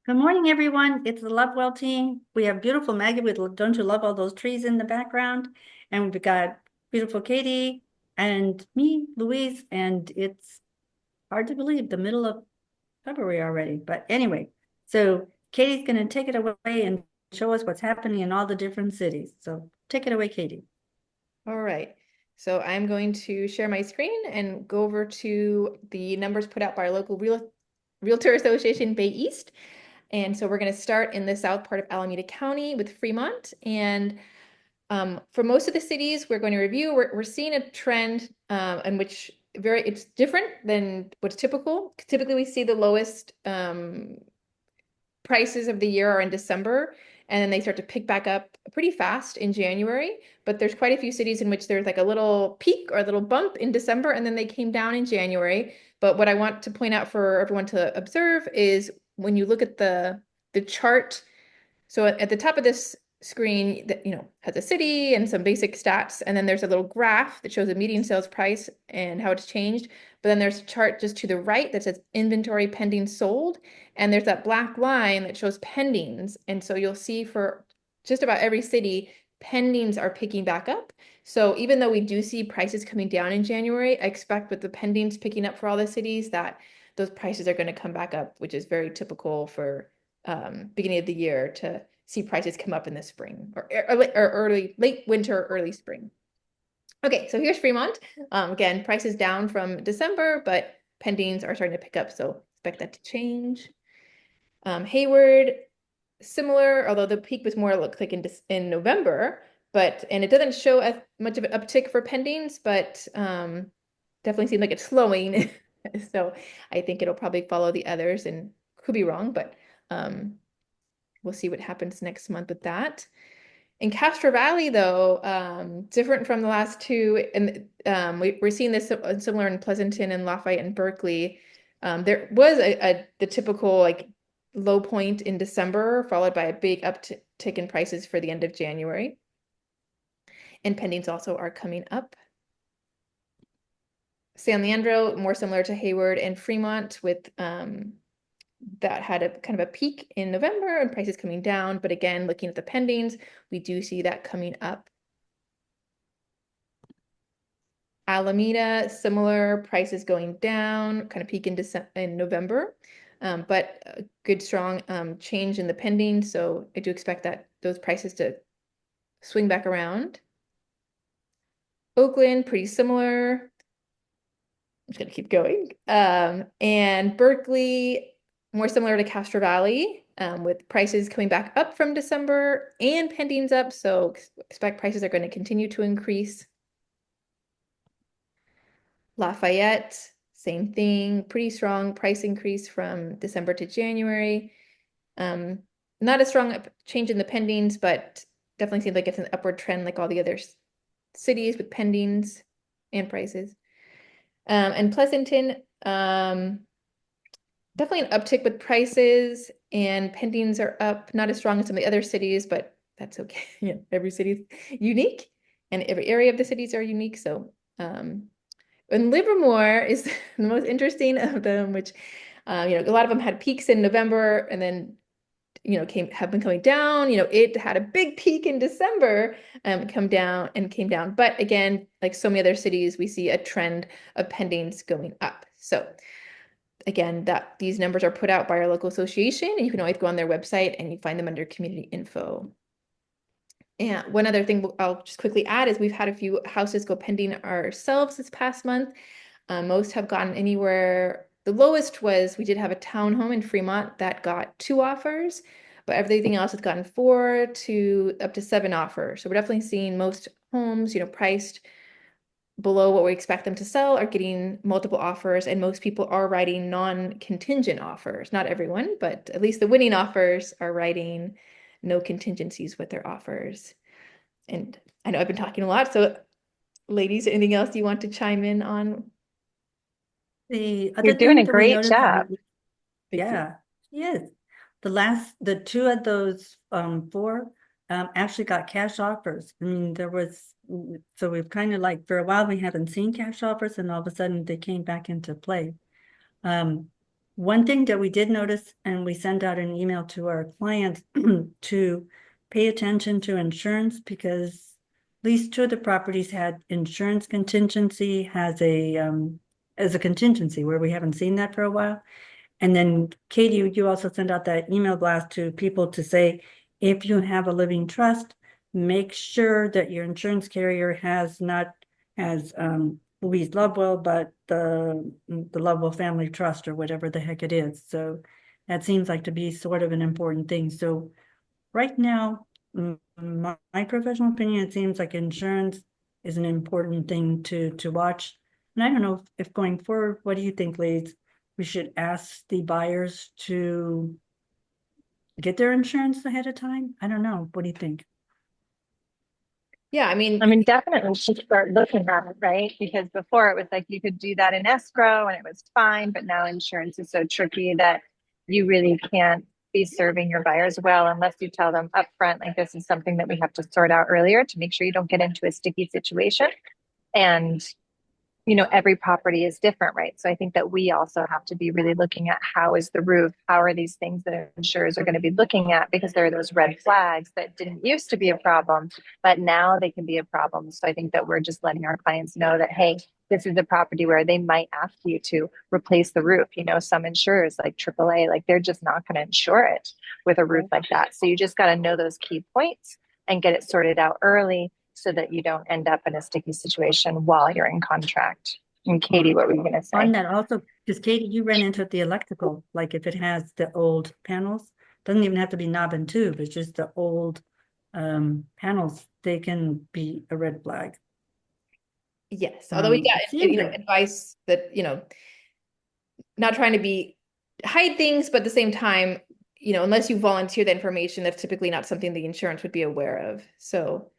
Good morning, everyone. It's the Lovewell team. We have beautiful Maggie. Don't you love all those trees in the background? And we've got beautiful Katie and me, Louise, and it's hard to believe the middle of February already. But anyway, so Katie's going to take it away and show us what's happening in all the different cities. So take it away, Katie. All right, so I'm going to share my screen and go over to the numbers put out by our local Realtor Association, Bay East. And so we're going to start in the south part of Alameda County with Fremont. And for most of the cities we're going to review, we're seeing a trend in which it's different than what's typical. Typically, we see the lowest prices of the year are in December, and then they start to pick back up pretty fast in January. But there's quite a few cities in which there's like a little peak or a little bump in December, and then they came down in January. But what I want to point out for everyone to observe is when you look at the chart. So at the top of this screen that has a city and some basic stats, and then there's a little graph that shows the median sales price and how it's changed. But then there's a chart just to the right that says inventory pending sold, and there's that black line that shows pendings. And so you'll see for just about every city, pendings are picking back up. So even though we do see prices coming down in January, I expect with the pendings picking up for all the cities that those prices are going to come back up, which is very typical for beginning of the year to see prices come up in the spring or late winter, early spring. Okay, so here's Fremont. Again, prices down from December, but pendings are starting to pick up, so expect that to change. Hayward, similar, although the peak was more looks like in November, and it doesn't show as much of an uptick for pendings, but definitely seems like it's slowing. So I think it'll probably follow the others, and could be wrong, but we'll see what happens next month with that. In Castro Valley, though, different from the last two, and we're seeing this similar in Pleasanton and Lafayette and Berkeley. There was the typical like low point in December, followed by a big uptick in prices for the end of January. And pendings also are coming up. San Leandro, more similar to Hayward and Fremont, with that had a kind of a peak in November and prices coming down. But again, looking at the pendings, we do see that coming up. Alameda, similar prices going down, kind of peak in November, but a good strong change in the pending. So I do expect that those prices to swing back around. Oakland, pretty similar. I'm just going to keep going. And Berkeley, more similar to Castro Valley, with prices coming back up from December and pendings up. So expect prices are going to continue to increase. Lafayette, same thing, pretty strong price increase from December to January. Not a strong change in the pendings, but definitely seems like it's an upward trend like all the other cities with pendings and prices. And Pleasanton, definitely an uptick with prices, and pendings are up, not as strong as some of the other cities, but that's okay. Yeah, every city is unique, and every area of the cities are unique. So, and Livermore is the most interesting of them, which, a lot of them had peaks in November, and then, have been coming down. It had a big peak in December, came down. But again, like so many other cities, we see a trend of pendings going up. So again, these numbers are put out by our local association, and you can always go on their website and you find them under community info. And one other thing I'll just quickly add is we've had a few houses go pending ourselves this past month. Most have gotten anywhere. The lowest was we did have a townhome in Fremont that got 2 offers, but everything else has gotten 4 to up to 7 offers. So we're definitely seeing most homes, priced below what we expect them to sell are getting multiple offers, and most people are writing non-contingent offers. Not everyone, but at least the winning offers are writing no contingencies with their offers. And I know I've been talking a lot, so ladies, anything else you want to chime in on? The You're other doing thing a that we great noticed, job. Thank you. yeah, yes. The 2 of those 4 actually got cash offers. I mean, so we've kind of like, for a while, we haven't seen cash offers, and all of a sudden they came back into play. One thing that we did notice, and we sent out an email to our clients to pay attention to insurance, because at least two of the properties had insurance contingency as a contingency, where we haven't seen that for a while. And then Katie, you also sent out that email blast to people to say, if you have a living trust, make sure that your insurance carrier has Louise Lovewell, but the Lovewell Family Trust or whatever the heck it is. So that seems like to be sort of an important thing. So right now, my professional opinion, it seems like insurance is an important thing to watch. And I don't know if going forward, what do you think, ladies? We should ask the buyers to get their insurance ahead of time? I don't know. What do you think? Yeah, I mean, Definitely should start looking at it, right? Because before it was like you could do that in escrow and it was fine, but now insurance is so tricky that you really can't be serving your buyers well unless you tell them upfront, like this is something that we have to sort out earlier to make sure you don't get into a sticky situation. And every property is different, right? So I think that we also have to be really looking at how is the roof, how are these things that insurers are going to be looking at, because there are those red flags that didn't used to be a problem, but now they can be a problem. So I think that we're just letting our clients know that, hey, this is a property where they might ask you to replace the roof. Some insurers like AAA, like they're just not going to insure it with a roof like that. So you just got to know those key points and get it sorted out early, so that you don't end up in a sticky situation while you're in contract. And Katie, what were you going to say? On that also, because Katie, you ran into the electrical, like if it has the old panels, doesn't even have to be knob and tube, it's just the old panels, they can be a red flag. yes. Although we got like advice that, not trying to hide things, but at the same time, unless you volunteer the information, that's typically not something the insurance would be aware of. So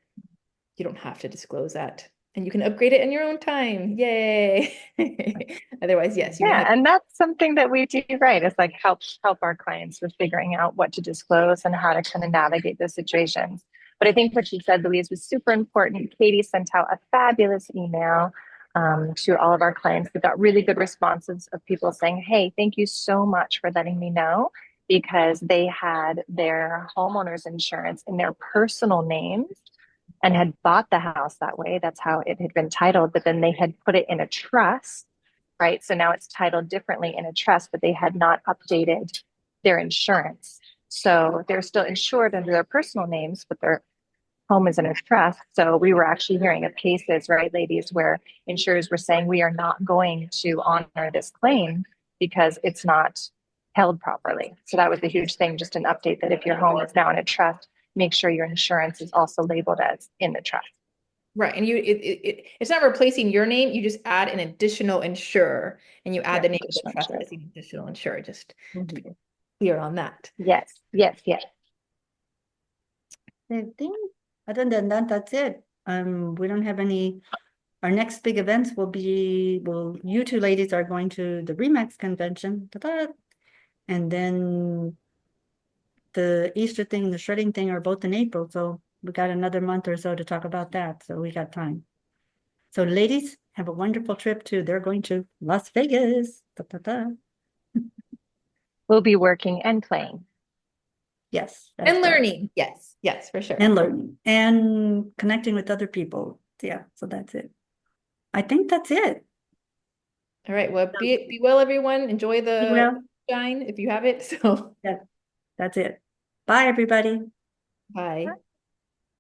you don't have to disclose that, and you can upgrade it in your own time. Yay. Otherwise, yes. Yeah, and that's something that we do, right? It's like help our clients with figuring out what to disclose and how to kind of navigate those situations. But I think what you said, Louise, was super important. Katie sent out a fabulous email to all of our clients. We got really good responses of people saying, hey, thank you so much for letting me know, because they had their homeowners insurance in their personal names and had bought the house that way. That's how it had been titled. But then they had put it in a trust, right? So now it's titled differently in a trust, but they had not updated their insurance. So they're still insured under their personal names, but their home is in a trust. So we were actually hearing of cases, right, ladies, where insurers were saying, we are not going to honor this claim because it's not held properly. So that was a huge thing, just an update that if your home is now in a trust, make sure your insurance is also labeled as in the trust. Right. And it's not replacing your name. You just add an additional insurer, and you add the name of the trust as an additional insurer, just to be clear on that. Yes. I think other than that, that's it. We don't have any. Our next big events will be, you two ladies are going to the RE/MAX convention. Ta-da! And then the Easter thing and the shredding thing are both in April. So we got another month or so to talk about that. So we got time. So ladies, have a wonderful trip to, they're going to Las Vegas. Ta-ta-ta. We'll be working and playing. Yes. And learning. Yes. Yes, for sure. And learning and connecting with other people. Yeah. So that's it. I think that's it. All right. Well, be well, everyone. Enjoy the shine if you have it. So yeah, that's it. Bye, everybody. Bye.